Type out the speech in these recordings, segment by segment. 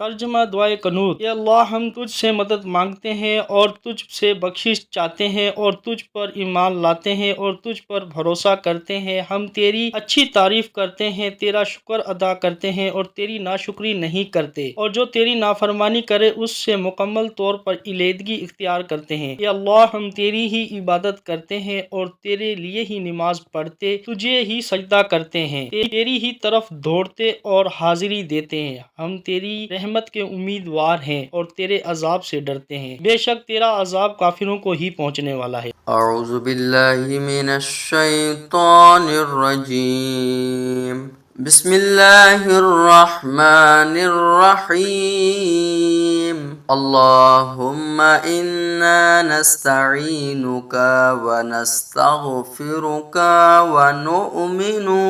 तर्जुमा दुआए कनूत। या अल्लाह, हम तुझ से मदद मांगते हैं और तुझ से बख्शिश चाहते हैं और तुझ पर ईमान लाते हैं और तुझ पर भरोसा करते हैं। हम तेरी अच्छी तारीफ करते हैं, तेरा शुक्र अदा करते हैं और तेरी नाशुक्री नहीं करते, और जो तेरी नाफरमानी करे उससे मुकम्मल तौर पर इलेदगी इख्तियार करते हैं। या अल्लाह, हम तेरी ही इबादत करते हैं और तेरे लिए ही नमाज पढ़ते, तुझे ही सजदा करते हैं, तेरी ही तरफ दौड़ते और हाजिरी देते हैं। हम तेरी रहमत के उम्मीदवार हैं और तेरे अजाब से डरते हैं। बेशक तेरा अजाब काफिरों को ही पहुंचने वाला है। अऊज़ु बिल्लाहि मिनश शैतानिर रजीम। बिस्मिल्लाहिर रहमानिर रहीम। अल्लाहुम्मा इन्ना नस्तईनुका व नस्तगफिरुका व नु'मिनु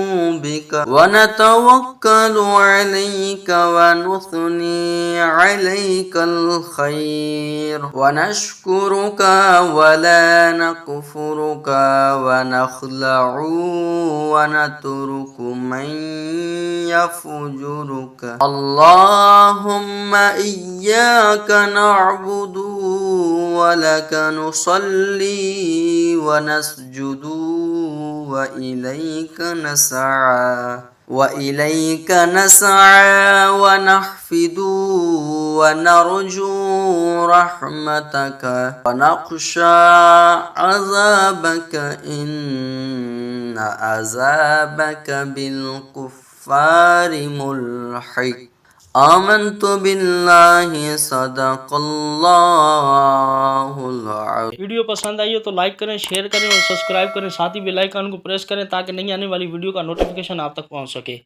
बिका व नतवक्कलु अलैका व नुस्नी अलैकल खैर व नशकुरुका व ला नकफुरुका व नखलउ व नतरुकु मन यफजुरुका। अल्लाहुम्मा इय्याका नअबुदु व लका नुसल्ली व नस्जुदु व इलैका नसआ व नहफिदु व नरजू रहमतका व नख्शा अज़ाबका इन्न अज़ाबका बिल कुफ्फारि मुल्हिक। आमन्तु बिल्लाहि सदक़ल्लाहुल अज़ीम। वीडियो पसंद आई हो तो लाइक करें, शेयर करें और सब्सक्राइब करें। साथ ही बेल आइकन को प्रेस करें ताकि नई आने वाली वीडियो का नोटिफिकेशन आप तक पहुंच सके।